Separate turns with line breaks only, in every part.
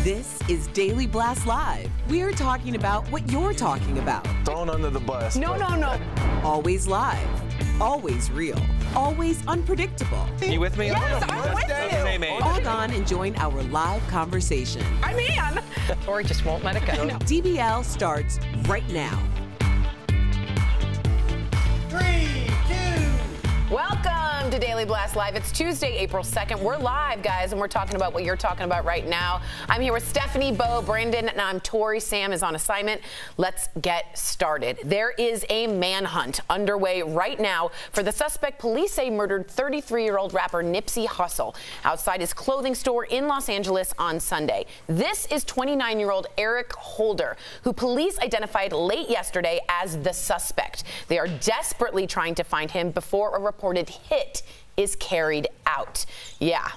This is Daily Blast Live. We're talking about what you're talking about.
Thrown under the bus.
No. Always live. Always real. Always unpredictable.
You with me?
Yes, I'm with you.
Log on and join our live conversation.
I'm in. Tori just won't let it go.
DBL starts right now.
3, 2.
Welcome to Daily Blast Live. It's Tuesday, April 2nd. We're live, guys, and we're talking about what you're talking about right now. I'm here with Stephanie, Bo, Brandon, and I'm Tori. Sam is on assignment. Let's get started. There is a manhunt underway right now for the suspect police say murdered 33-year-old rapper Nipsey Hussle outside his clothing store in Los Angeles on Sunday. This is 29-year-old Eric Holder, who police identified late yesterday as the suspect. They are desperately trying to find him before a reported hit is carried out.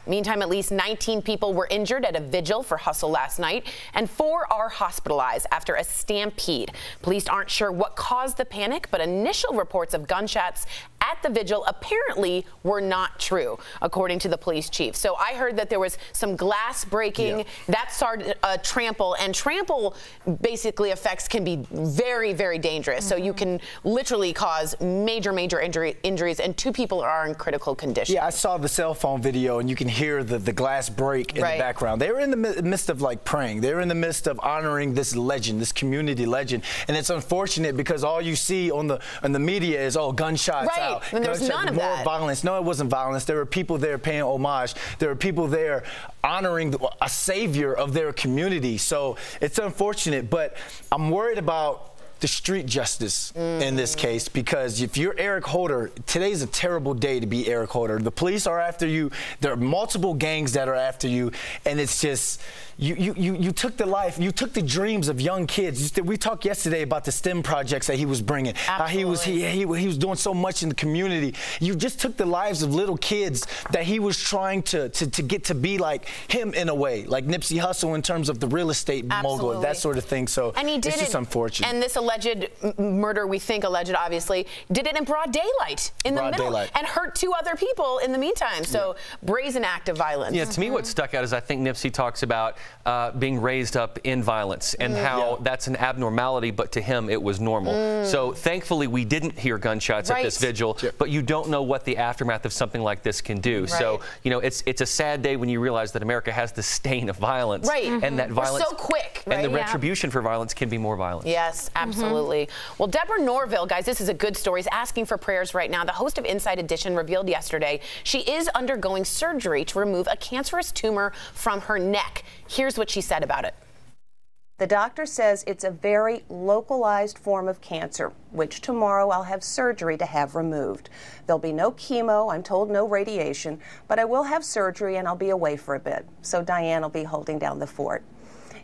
Meantime, at least 19 people were injured at a vigil for Hussle last night, and 4 are hospitalized after a stampede. Police aren't sure what caused the panic, but initial reports of gunshots at the vigil apparently were not true, according to the police chief. So I heard that there was some glass breaking. That started a trample, and trample basically effects can be very, very dangerous. So you can literally cause major injuries, and 2 people are in critical condition.
Yeah, I saw the cell phone video, and you can hear the glass break in the background. They were in the midst of like praying. They were in the midst of honoring this legend, this community legend. And it's unfortunate because all you see on the media is, oh, gunshots out.
And there's none of that.
More violence. No, it wasn't violence. There were people there paying homage. There were people there honoring a savior of their community. So it's unfortunate, but I'm worried about the street justice in this case, because if you're Eric Holder, today's a terrible day to be Eric Holder. The police are after you. There are multiple gangs that are after you, and it's just you took the life, you took the dreams of young kids. We talked yesterday about the STEM projects that he was bringing. How he was doing so much in the community. You just took the lives of little kids that he was trying to get to be like him in a way, like Nipsey Hussle in terms of the real estate mogul, that sort of thing. So
and he did
it's just unfortunate.
And this alleged murder, we think alleged, obviously, did it in broad daylight, in the middle, and hurt 2 other people in the meantime. So brazen act of violence.
Yeah, to me, what stuck out is I think Nipsey talks about being raised up in violence and how that's an abnormality, but to him it was normal. So thankfully we didn't hear gunshots at this vigil, but you don't know what the aftermath of something like this can do. So, you know, it's a sad day when you realize that America has the stain of violence. And that violence,
so quick,
and the retribution for violence can be more violent.
Yes, absolutely. Well, Deborah Norville, guys, this is a good story, is asking for prayers right now. The host of Inside Edition revealed yesterday she is undergoing surgery to remove a cancerous tumor from her neck. Here's what she said about it.
The doctor says it's a very localized form of cancer, which tomorrow I'll have surgery to have removed. There'll be no chemo, I'm told no radiation, but I will have surgery and I'll be away for a bit. So Diane will be holding down the fort.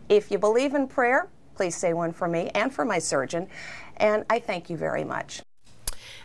If you believe in prayer, please say one for me and for my surgeon, and I thank you very much.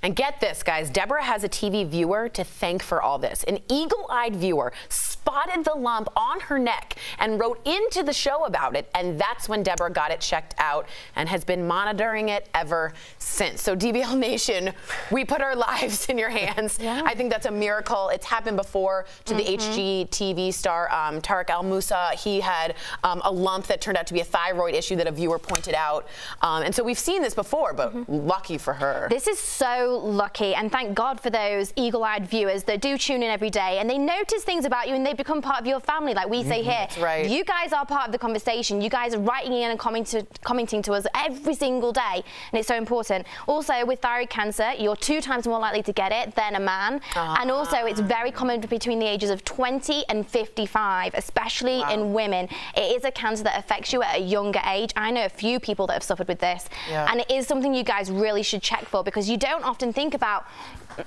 And get this, guys, Deborah has a TV viewer to thank for all this. An eagle-eyed viewer spotted the lump on her neck and wrote into the show about it, and that's when Deborah got it checked out and has been monitoring it ever since. So DVL Nation, we put our lives in your hands. I think that's a miracle. It's happened before to the HGTV star Tariq Al Musa. He had a lump that turned out to be a thyroid issue that a viewer pointed out. And so we've seen this before, but lucky for her.
This is so lucky, and thank God for those eagle-eyed viewers that do tune in every day and they notice things about you and they become part of your family, like we say here. You guys are part of the conversation. You guys are writing in and commenting to us every single day, and it's so important. Also, with thyroid cancer, you're 2 times more likely to get it than a man, and also it's very common between the ages of 20 and 55, especially in women. It is a cancer that affects you at a younger age. I know a few people that have suffered with this, and it is something you guys really should check for, because you don't often think about,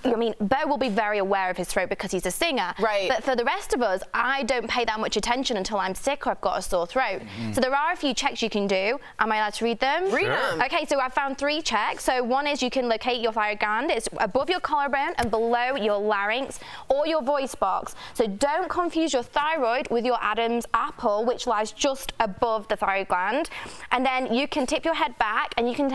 I mean, Bo will be very aware of his throat because he's a singer. But for the rest of us, I don't pay that much attention until I'm sick or I've got a sore throat. So there are a few checks you can do. Am I allowed to read them?
Read them.
Okay, so I found 3 checks. So one is you can locate your thyroid gland. It's above your collarbone and below your larynx or your voice box. So don't confuse your thyroid with your Adam's apple, which lies just above the thyroid gland. And then you can tip your head back and you can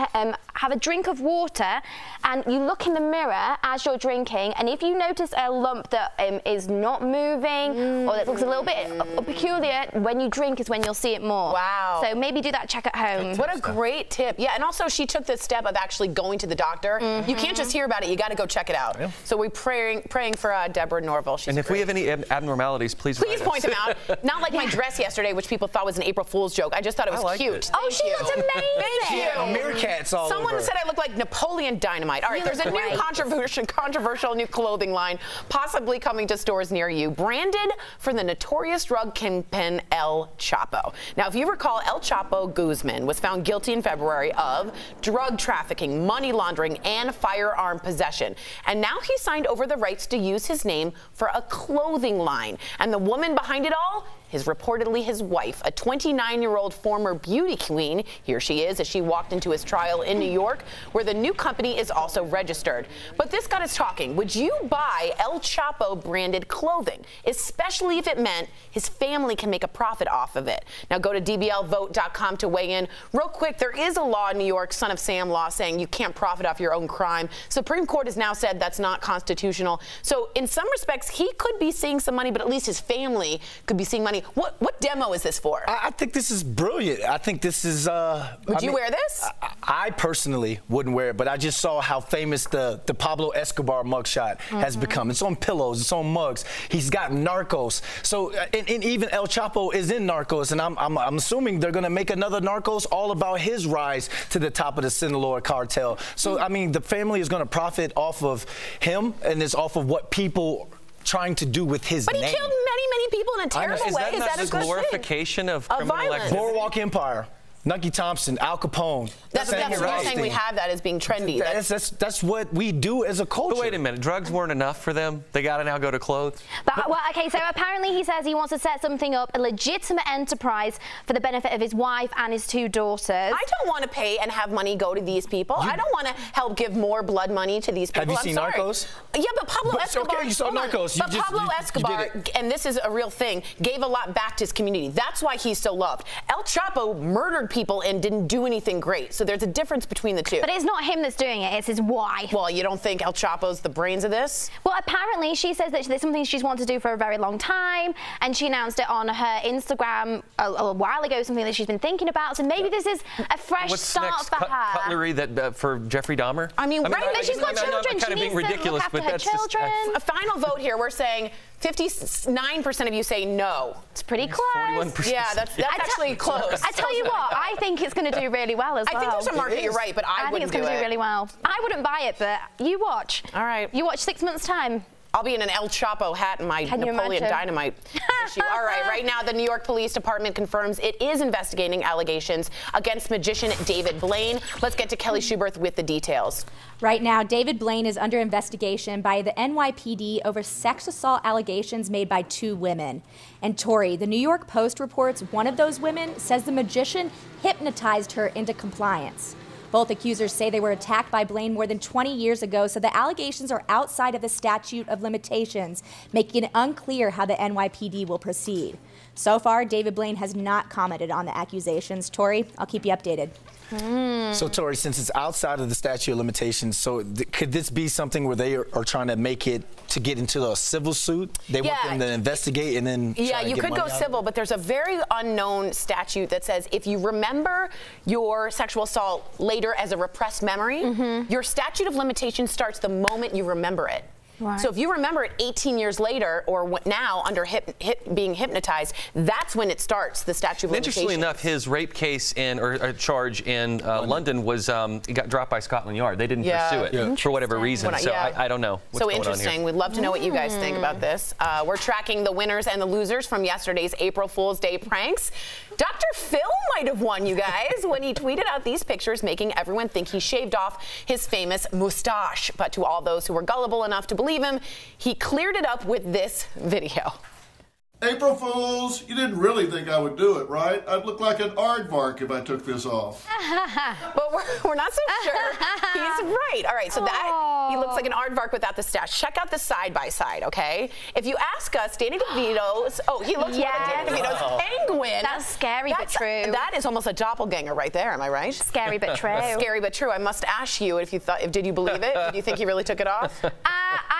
have a drink of water and you look in the mirror as you're drinking, and if you notice a lump that is not moving or that looks a little bit peculiar, when you drink is when you'll see it more.
Wow.
So maybe do that check at home.
What a great tip. Yeah, and also she took the step of actually going to the doctor. You can't just hear about it, you got to go check it out. Yeah. So we're praying for Deborah Norville. She's
and if we have any abnormalities, please
point them out. Not like my dress yesterday, which people thought was an April Fool's joke. I just thought it was cute.
Oh, she looks amazing.
Thank you.
Meerkats all
Someone
over.
said I look like Napoleon Dynamite. All right, there's a new controversial new clothing line possibly coming to stores near you, branded for the notorious drug kingpin El Chapo. Now, if you recall, El Chapo Guzman was found guilty in February of drug trafficking, money laundering, and firearm possession. And now he signed over the rights to use his name for a clothing line. And the woman behind it all is reportedly his wife, a 29-year-old former beauty queen. Here she is as she walked into his trial in New York, where the new company is also registered. But this got us talking. Would you buy El Chapo branded clothing, especially if it meant his family can make a profit off of it? Now go to DBLvote.com to weigh in. Real quick, there is a law in New York, Son of Sam law, saying you can't profit off your own crime. Supreme Court has now said that's not constitutional. So in some respects, he could be seeing some money, but at least his family could be seeing money. What demo is this for?
I think this is brilliant. I think this is...
Would you wear this?
I personally wouldn't wear it, but I just saw how famous the Pablo Escobar mugshot has become. It's on pillows, it's on mugs. He's got Narcos. So, and even El Chapo is in Narcos, and I'm assuming they're going to make another Narcos all about his rise to the top of the Sinaloa cartel. So, I mean, the family is going to profit off of him, and it's off of what people trying to do with his name.
But he killed many people in a terrible way. Is that a good
glorification of criminal
violence?
Boardwalk Empire. Nucky Thompson, Al Capone.
That's you're saying we have that as being trendy.
That's what we do as a culture.
But wait a minute, drugs weren't enough for them? They got to now go to clothes?
But well, okay, so apparently he says he wants to set something up, a legitimate enterprise for the benefit of his wife and his 2 daughters.
I don't want to pay and have money go to these people. I don't want to help give more blood money to these people.
Have you seen Narcos?
Yeah, but Pablo Escobar.
Okay, you saw Narcos.
But Pablo Escobar, and this is a real thing, gave a lot back to his community. That's why he's so loved. El Chapo murdered people and didn't do anything great. So there's a difference between the two.
But it's not him that's doing it, it's his wife.
Well, you don't think El Chapo's the brains of this?
Well, apparently she says that there's something she's wanted to do for a very long time, and she announced it on her Instagram a while ago, something that she's been thinking about. So maybe this is a fresh start for her.
Cutlery that for Jeffrey Dahmer?
I mean, right,
but she's got children.
I'm kind of being ridiculous, but that's
children.
A final vote here. We're saying 59% of you say no.
It's pretty close.
41%.
Yeah, that's actually close.
I tell you what, I think it's going to do really well as well.
I think there's a market, you're right, but I wouldn't do it.
think it's going to do really well. I wouldn't buy it, but you watch.
All right.
You watch 6 months' time.
I'll be in an El Chapo hat and my Napoleon Dynamite issue. All right, now the New York Police Department confirms it is investigating allegations against magician David Blaine. Let's get to Kelly Schuberth with the details.
Right now, David Blaine is under investigation by the NYPD over sex assault allegations made by 2 women. And Tori, the New York Post reports one of those women says the magician hypnotized her into compliance. Both accusers say they were attacked by Blaine more than 20 years ago, so the allegations are outside of the statute of limitations, making it unclear how the NYPD will proceed. So far, David Blaine has not commented on the accusations. Tori, I'll keep you updated.
So, Tori, since it's outside of the statute of limitations, so could this be something where they are trying to make it to get into a civil suit? They want them to investigate and then
yeah, you could go civil, but there's a very unknown statute that says if you remember your sexual assault later as a repressed memory, your statute of limitations starts the moment you remember it. Right. So if you remember it 18 years later or now under being hypnotized, that's when it starts, the statute of limitations.
Interestingly enough, his rape case or charge in London was it got dropped by Scotland Yard. They didn't pursue it for whatever reason. So I don't know what's going on here. So interesting.
We'd love to know what you guys think about this. We're tracking the winners and the losers from yesterday's April Fool's Day pranks. Dr. Phil might have won, you guys, when he tweeted out these pictures, making everyone think he shaved off his famous mustache. But to all those who were gullible enough to believe him, he cleared it up with this video.
April Fools, you didn't really think I would do it, right? I'd look like an aardvark if I took this off.
But we're not so sure. He's right. All right, so that, he looks like an aardvark without the stash. Check out the side-by-side, okay? If you ask us, Danny DeVito's, he looks like Danny DeVito's penguin.
That's scary but true.
That is almost a doppelganger right there, am I right?
Scary but true.
Scary but true. I must ask you if you thought, did you believe it? Did you think he really took it off?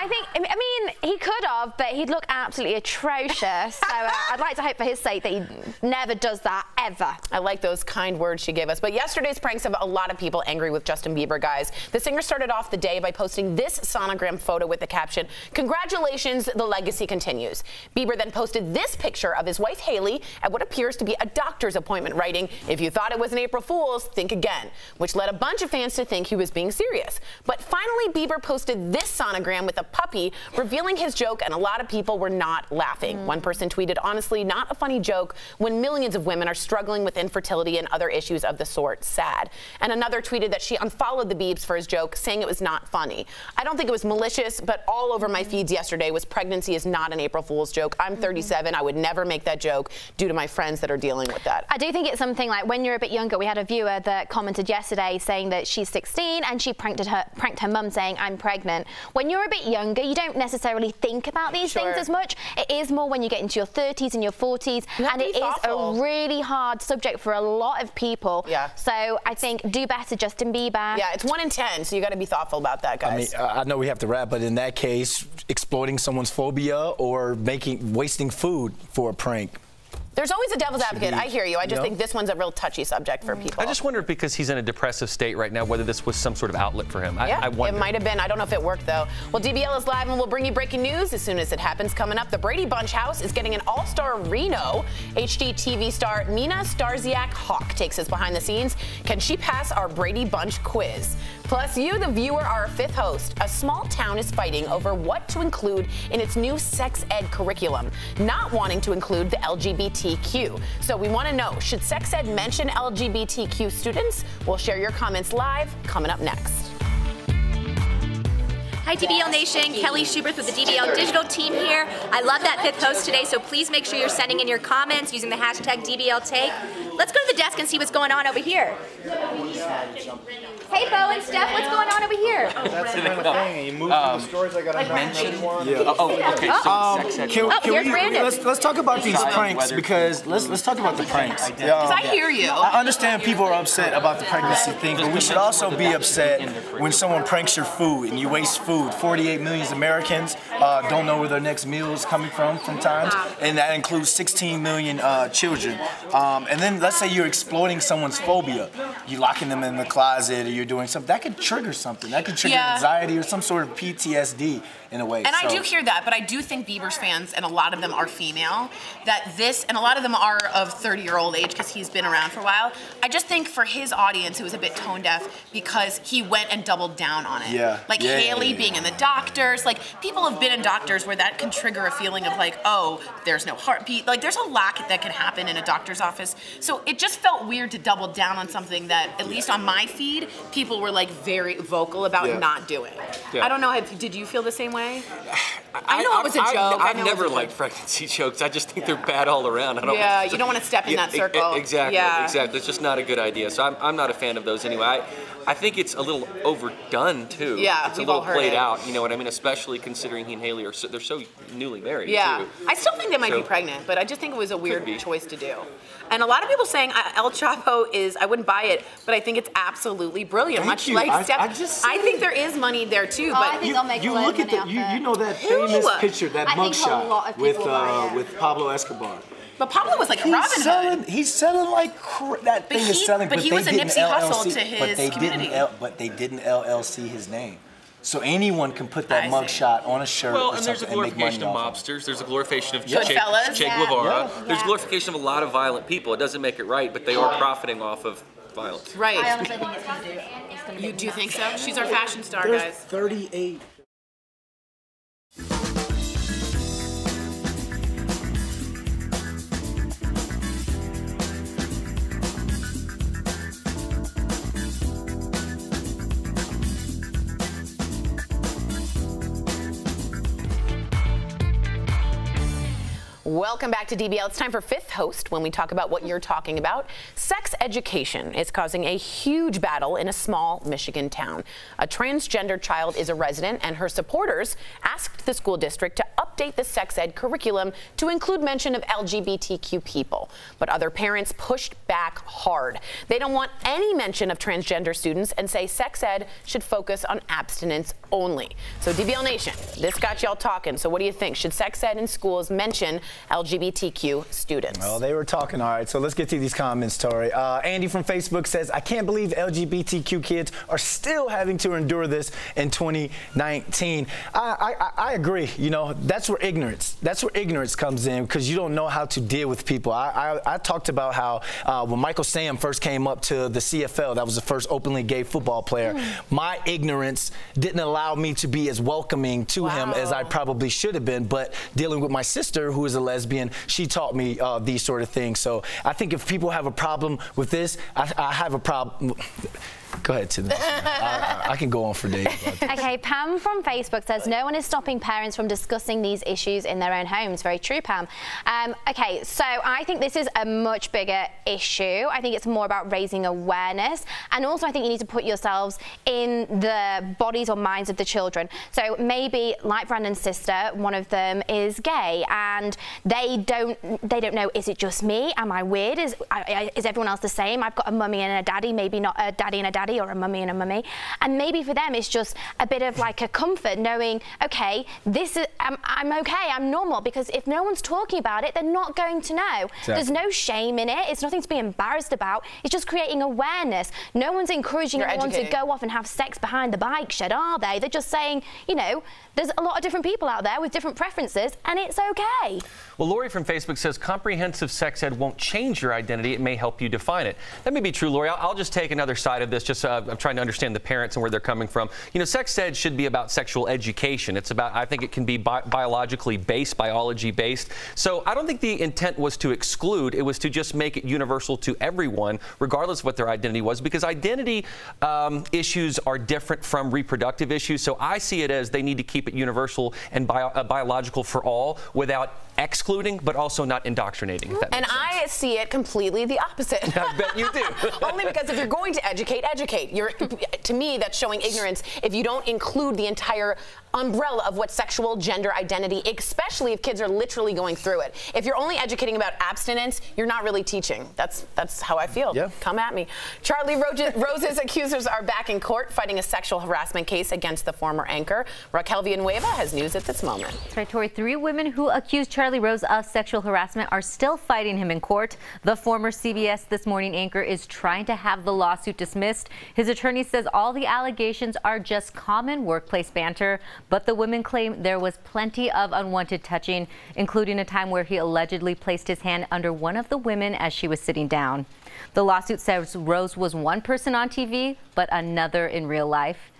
I mean, he could have, but he'd look absolutely atrocious. So I'd like to hope for his sake that he never does that, ever.
I like those kind words she gave us. But yesterday's pranks have a lot of people angry with Justin Bieber, guys. The singer started off the day by posting this sonogram photo with the caption, "Congratulations, the legacy continues." Bieber then posted this picture of his wife, Hailey, at what appears to be a doctor's appointment, writing, "If you thought it was an April Fool's, think again," which led a bunch of fans to think he was being serious. But finally, Bieber posted this sonogram with a puppy, revealing his joke, and a lot of people were not laughing. One person tweeted, "Honestly, not a funny joke when millions of women are struggling with infertility and other issues of the sort. Sad." And another tweeted that she unfollowed the Biebs for his joke, saying it was not funny. I don't think it was malicious, but all over my feeds yesterday was pregnancy is not an April Fool's joke. I'm 37. I would never make that joke due to my friends that are dealing with that.
I do think it's something like when you're a bit younger. We had a viewer that commented yesterday saying that she's 16 and she pranked her mum saying, "I'm pregnant." When you're a bit younger, you don't necessarily think about these things as much. It is more when you get into your 30s and your 40s, and it is a really hard subject for a lot of people.
Yeah.
So I think do better, Justin Bieber.
Yeah, it's 1 in 10, so you got to be thoughtful about that, guys.
I mean, I know we have to wrap, but in that case, exploiting someone's phobia or wasting food for a prank.
There's always a devil's advocate. I hear you. I just think this one's a real touchy subject for people.
I just wonder because he's in a depressive state right now, whether this was some sort of outlet for him.
Yeah,
I wonder.
it might have been. I don't know if it worked, though. Well, DBL is live, and we'll bring you breaking news as soon as it happens. Coming up, the Brady Bunch house is getting an all-star Reno. HGTV star Mina Starziak-Hawk takes us behind the scenes. Can she pass our Brady Bunch quiz? Plus, you, the viewer, are our fifth host. A small town is fighting over what to include in its new sex ed curriculum, not wanting to include the LGBTQ. So we want to know, should sex ed mention LGBTQ students? We'll share your comments live, coming up next.
Hi DBL Nation, Kelly Schubert with the DBL digital team here. I love that fifth host today, so please make sure you're sending in your comments using the hashtag DBLTake. Let's go to the desk and see what's going on over here. Hey, Bo and Steph, what's going on over here?
That's the kind of thing. You move to the stores, I got to mention one.
Can we, let's talk about these pranks, because let's talk about the pranks.
Because I hear you.
I understand people are upset about the pregnancy thing, but we should also be upset when someone pranks your food and you waste food. 48 million Americans don't know where their next meal is coming from times, and that includes 16 million children. And then let's say you're exploiting someone's phobia. You're locking them in the closet, or you're doing something. That could trigger something. That could trigger anxiety or some sort of PTSD in a way.
And I do hear that, but I do think Bieber's fans, and a lot of them are female, and a lot of them are of 30-year-old age because he's been around for a while. I just think for his audience, it was a bit tone deaf because he went and doubled down on it. Haley being in the doctors, people have been in doctors where that can trigger a feeling of oh, there's no heartbeat. There's a lot that can happen in a doctor's office. So it just felt weird to double down on something that, at least on my feed, people were very vocal about not doing. I don't know, did you feel the same way? I know it was a joke.
I've never liked pregnancy jokes. I just think they're bad all around.
You don't want to step in that circle.
Exactly. It's just not a good idea. So I'm not a fan of those anyway. I think it's a little overdone too.
Yeah,
it's a little played out. You know what I mean? Especially considering he and Haley they're so newly married.
Yeah, too. I still think they might be pregnant, but I just think it was a weird choice to do. And a lot of people saying El Chapo I wouldn't buy it, but I think it's absolutely brilliant. Much like Steph, I think there is money there too. But
I think they'll make
you look at you know that famous picture, that mugshot with Pablo Escobar.
But Pablo was like Robin Hood.
He's selling like that thing is selling.
But he was a Nipsey Hussle to his community.
But they didn't LLC his name. So anyone can put that mugshot on a shirt or
and there's a
something and make money
glorification of
off
mobsters. There's a glorification of Che
Goodfellas.
Guevara. There's a glorification of a lot of violent people. It doesn't make it right, but they are profiting off of violence.
Right.
I honestly think it's going to do it.
You do think so? She's our fashion star,
There's
guys.
38.
Welcome back to DBL. It's time for Fifth Host when we talk about what you're talking about. Sex education is causing a huge battle in a small Michigan town. A transgender child is a resident, and her supporters asked the school district to update the sex ed curriculum to include mention of LGBTQ people. But other parents pushed back hard. They don't want any mention of transgender students and say sex ed should focus on abstinence only. So DBL Nation, this got y'all talking. So what do you think? Should sex ed in schools mention LGBTQ students?
Well, they were talking. All right, so let's get to these comments, Tori. Andy from Facebook says, I can't believe LGBTQ kids are still having to endure this in 2019. I agree. You know, that's where ignorance comes in, because you don't know how to deal with people. I talked about how when Michael Sam first came up to the CFL, that was the first openly gay football player, my ignorance didn't allow me to be as welcoming to him as I probably should have been. But dealing with my sister, who is a lesbian, she taught me these sort of things. So I think if people have a problem with this, I have a problem. Go ahead, Tim. I can go on for days.
Okay, Pam from Facebook says, no one is stopping parents from discussing these issues in their own homes. Very true, Pam. Okay, so I think this is a much bigger issue. I think it's more about raising awareness. And also, I think you need to put yourselves in the bodies or minds of the children. So maybe, like Brandon's sister, one of them is gay, and they don't know, is it just me? Am I weird? Is everyone else the same? I've got a mummy and a daddy, maybe not a daddy and a daddy, or a mummy and a mummy. And maybe for them it's just a bit of like a comfort knowing, okay, this is, I'm okay, I'm normal, because if no one's talking about it, they're not going to know. Exactly. There's no shame in it. It's nothing to be embarrassed about. It's just creating awareness. No one's encouraging anyone to go off and have sex behind the bike shed, are they? They're just saying, you know, there's a lot of different people out there with different preferences, and it's okay.
Well, Lori from Facebook says comprehensive sex ed won't change your identity. It may help you define it. That may be true, Lori. I'll just take another side of this. I'm trying to understand the parents and where they're coming from. You know, sex ed should be about sexual education. It's about, I think it can be biologically based, biology based. So I don't think the intent was to exclude. It was to just make it universal to everyone, regardless of what their identity was, because identity issues are different from reproductive issues. So I see it as they need to keep it universal and biological for all, without excluding, but also not indoctrinating. If that makes sense.
I see it completely the opposite.
I bet you do.
Only because if you're going to educate, educate. To me, that's showing ignorance if you don't include the entire umbrella of what sexual gender identity, especially if kids are literally going through it. If you're only educating about abstinence, you're not really teaching. That's how I feel. Yeah. Come at me. Charlie Rose's accusers are back in court fighting a sexual harassment case against the former anchor. Raquel Villanueva has news at this moment.
That's right, Tori. 3 women who accused Charlie Rose of sexual harassment are still fighting him in court. The former CBS This Morning anchor is trying to have the lawsuit dismissed. His attorney says all the allegations are just common workplace banter, but the women claim there was plenty of unwanted touching, including a time where he allegedly placed his hand under one of the women as she was sitting down. The lawsuit says Rose was one person on TV, but another in real life.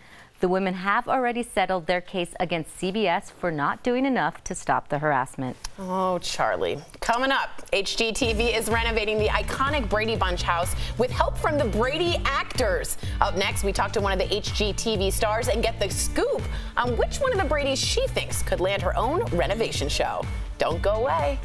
The women have already settled their case against CBS for not doing enough to stop the harassment.
Oh, Charlie. Coming up, HGTV is renovating the iconic Brady Bunch house with help from the Brady actors. Up next, we talk to one of the HGTV stars and get the scoop on which one of the Bradys she thinks could land her own renovation show. Don't go away.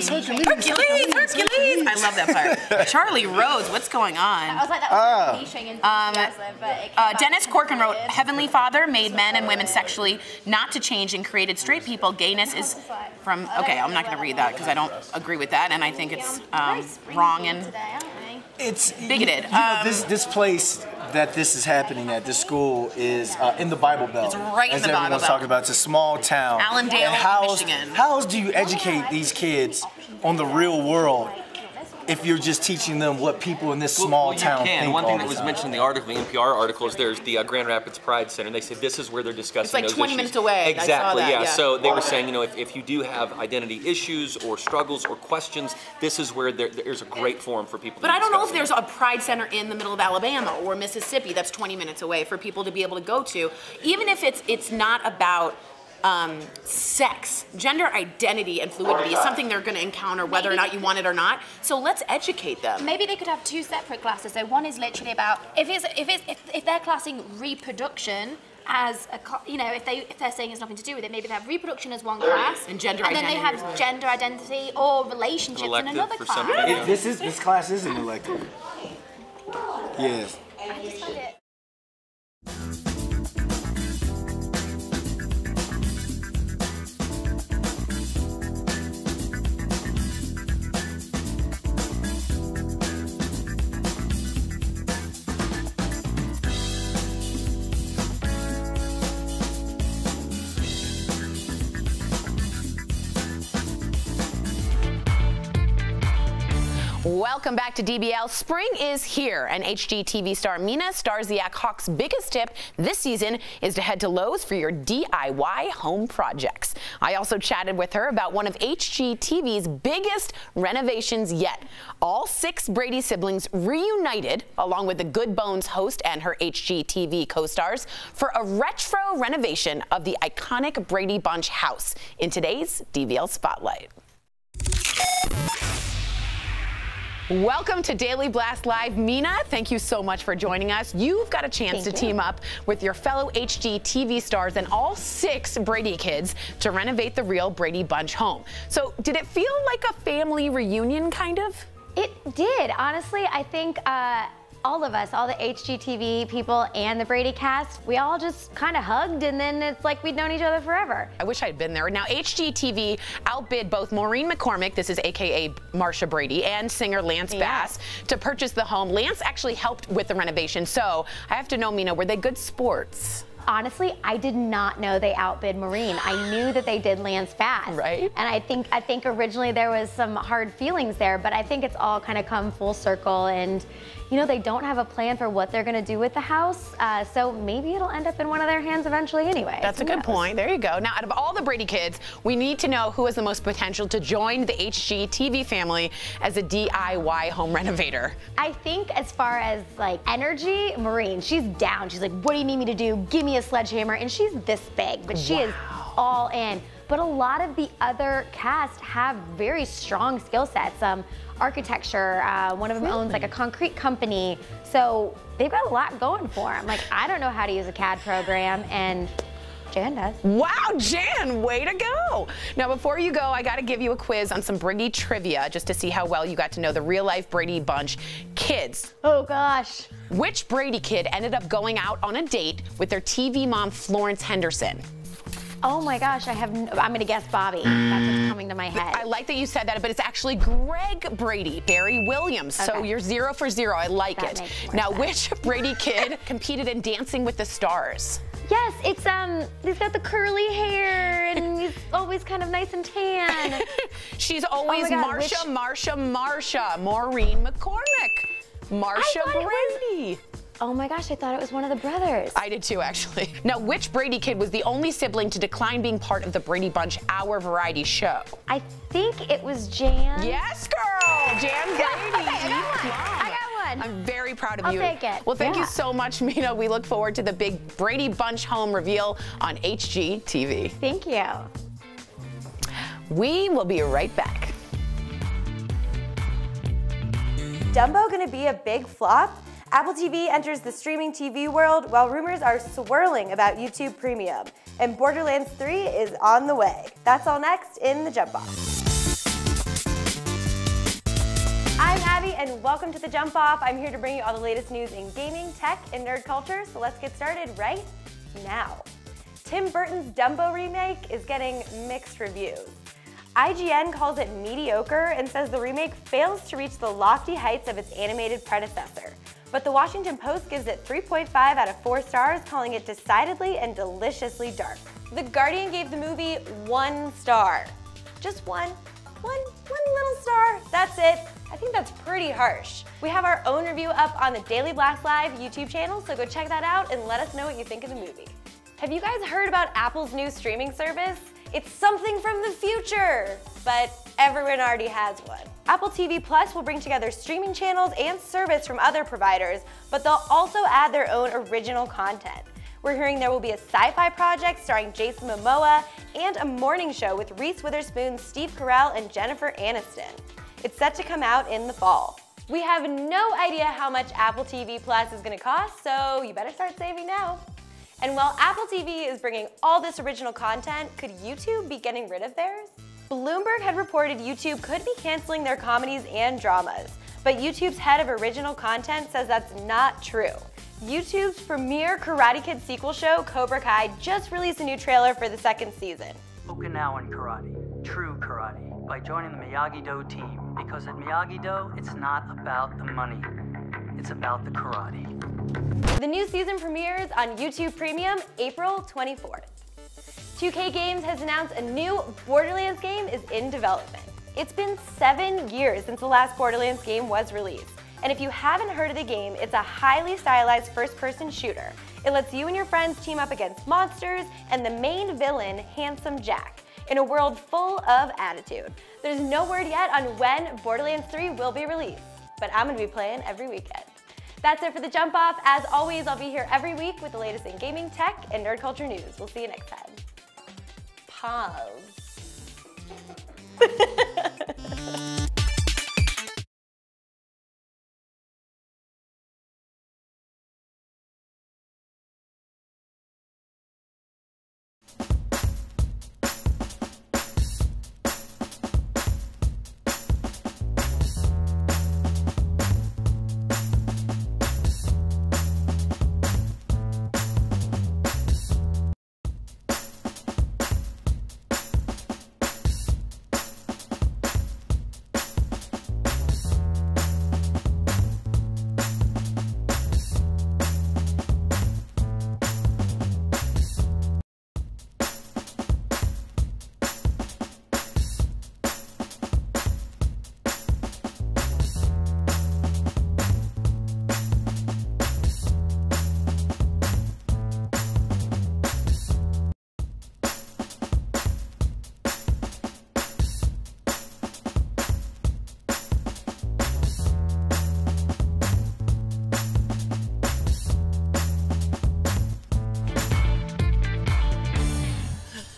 Hercules! I love that part. Charlie Rose, what's going on?
I was like, that was
Dennis Corkin wrote, Heavenly Father made men and women sexually not to change and created straight people. Gayness is from, okay, I'm not going to read that because I don't agree with that, and I think it's wrong and
it's
bigoted.
You know, this place that this is happening at, this school, is in the Bible Belt.
It's right in the Bible Belt.
As everyone's talking about, it's a small town.
Allendale, Michigan.
How else do you educate these kids on the real world if you're just teaching them what people in this small town think?
One thing that was mentioned in the article, the NPR article, is there's the Grand Rapids Pride Center, and they said this is where they're discussing
it's like
those
20
issues.
minutes away.
Exactly,
I saw that,
yeah. So they were saying, you know, if you do have identity issues or struggles or questions, this is where there's a great forum for people to
But I don't know if there's a Pride Center in the middle of Alabama or Mississippi that's 20 minutes away for people to be able to go to. Even if it's not about sex, gender identity and fluidity is something they're going to encounter whether or not you want it or not. So let's educate them.
Maybe they could have two separate classes. So one is literally about if they're classing reproduction as a, you know, if they're saying it's nothing to do with it, maybe they have reproduction as one class,
and gender identity.
Then they have gender identity or relationships in another class.
This class isn't elective. Yes.
I just find it.
Welcome back to DBL. Spring is here, and HGTV star Mina Starziak-Hawk's biggest tip this season is to head to Lowe's for your DIY home projects. I also chatted with her about one of HGTV's biggest renovations yet. All 6 Brady siblings reunited, along with the Good Bones host and her HGTV co-stars, for a retro renovation of the iconic Brady Bunch house in today's DVL Spotlight. Welcome to Daily Blast Live. Mina, thank you so much for joining us. You've got a chance to team up with your fellow HGTV stars and all 6 Brady kids to renovate the real Brady Bunch home. So did it feel like a family reunion, kind of?
It did. Honestly, I think all of us, all the HGTV people and the Brady cast, we all just kind of hugged, and then it's like we'd known each other forever.
I wish I had been there. Now, HGTV outbid both Maureen McCormick, this is AKA Marsha Brady, and singer Lance Bass to purchase the home. Lance actually helped with the renovation, so I have to know, Mina, were they good sports?
Honestly, I did not know they outbid Maureen. I knew that they did Lance Bass.
Right.
And I think originally there was some hard feelings there, but I think it's all kind of come full circle, and you know, they don't have a plan for what they're gonna do with the house, so maybe it'll end up in one of their hands eventually anyway.
That's a good point. There you go. Now, out of all the Brady kids, we need to know who has the most potential to join the HGTV family as a DIY home renovator.
I think as far as like energy, Maureen, she's down. She's like, what do you need me to do? Give me a sledgehammer. And she's this big, but she is all in. But a lot of the other cast have very strong skill sets. Architecture, one of them owns like a concrete company. So they've got a lot going for them. Like, I don't know how to use a CAD program, and Jan does.
Wow, Jan, way to go. Now, before you go, I gotta give you a quiz on some Brady trivia just to see how well you got to know the real life Brady Bunch kids.
Oh gosh.
Which Brady kid ended up going out on a date with their TV mom, Florence Henderson?
Oh my gosh, I'm gonna guess Bobby. That's what's coming to my head.
I like that you said that, but it's actually Greg Brady, Barry Williams. Okay. So you're 0 for 0, I like it. Now, which Brady kid competed in Dancing with the Stars?
Yes, it's, he's got the curly hair and he's always kind of nice and tan.
She's always Marsha. Maureen McCormick. Marsha Brady.
Oh my gosh, I thought it was one of the brothers.
I did too, actually. Now, which Brady kid was the only sibling to decline being part of the Brady Bunch Hour variety show?
I think it was Jan.
Yes, girl! Jan Brady.
Okay, I got one.
I'm very proud of you.
I'll take it.
Well, thank you so much, Mina. We look forward to the big Brady Bunch home reveal on HGTV.
Thank you.
We will be right back.
Dumbo gonna be a big flop? Apple TV enters the streaming TV world while rumors are swirling about YouTube Premium. And Borderlands 3 is on the way. That's all next in The Jump Off. I'm Abby and welcome to The Jump Off. I'm here to bring you all the latest news in gaming, tech, and nerd culture, so let's get started right now. Tim Burton's Dumbo remake is getting mixed reviews. IGN calls it mediocre and says the remake fails to reach the lofty heights of its animated predecessor. But the Washington Post gives it 3.5 out of 4 stars, calling it decidedly and deliciously dark. The Guardian gave the movie 1 star. Just one little star, that's it. I think that's pretty harsh. We have our own review up on the Daily Blast Live YouTube channel, so go check that out and let us know what you think of the movie. Have you guys heard about Apple's new streaming service? It's something from the future, but everyone already has one. Apple TV Plus will bring together streaming channels and service from other providers, but they'll also add their own original content. We're hearing there will be a sci-fi project starring Jason Momoa and a morning show with Reese Witherspoon, Steve Carell, and Jennifer Aniston. It's set to come out in the fall. We have no idea how much Apple TV Plus is going to cost, so you better start saving now. And while Apple TV is bringing all this original content, could YouTube be getting rid of theirs? Bloomberg had reported YouTube could be canceling their comedies and dramas, but YouTube's head of original content says that's not true. YouTube's premier Karate Kid sequel show, Cobra Kai, just released a new trailer for the second season.
Okinawan karate, true karate, by joining the Miyagi-Do team, because at Miyagi-Do, it's not about the money, it's about the karate.
The new season premieres on YouTube Premium April 24th. 2K Games has announced a new Borderlands game is in development. It's been 7 years since the last Borderlands game was released. And if you haven't heard of the game, it's a highly stylized first-person shooter. It lets you and your friends team up against monsters and the main villain, Handsome Jack, in a world full of attitude. There's no word yet on when Borderlands 3 will be released, but I'm gonna be playing every weekend. That's it for the Jump Off. As always, I'll be here every week with the latest in gaming, tech, and nerd culture news. We'll see you next time. Pause.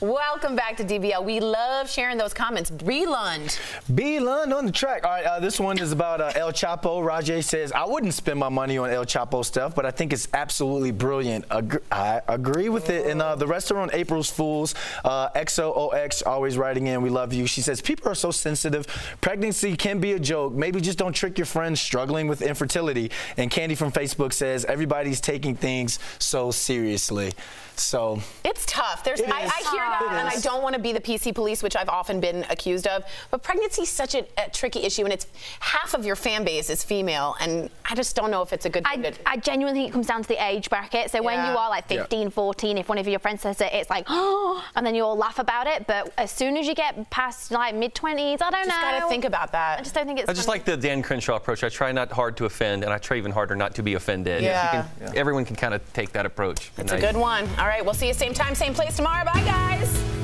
Welcome back to DVL. We love sharing those comments. B-Lund.
B-Lund on the track. All right, this one is about El Chapo. Rajay says, I wouldn't spend my money on El Chapo stuff, but I think it's absolutely brilliant. I agree with it. And the rest are on April's Fools. XOOX always writing in, we love you. She says, people are so sensitive. Pregnancy can be a joke. Maybe just don't trick your friends struggling with infertility. And Candy from Facebook says, everybody's taking things so seriously. So
it's tough. I hear that, and I don't want to be the PC police, which I've often been accused of. But pregnancy is such a tricky issue, and it's half of your fan base is female, and I just don't know if it's a good thing to do.
I genuinely think it comes down to the age bracket. So when you are like 15, 14, if one of your friends says it, it's like, oh, and then you all laugh about it. But as soon as you get past like mid-20s, I don't know.
Just gotta think about that.
I just don't think it's.
I just like the Dan Crenshaw approach. I try not hard to offend, and I try even harder not to be offended.
Yeah.
Everyone can kind of take that approach.
It's a good one. All right, we'll see you same time, same place tomorrow. Bye, guys.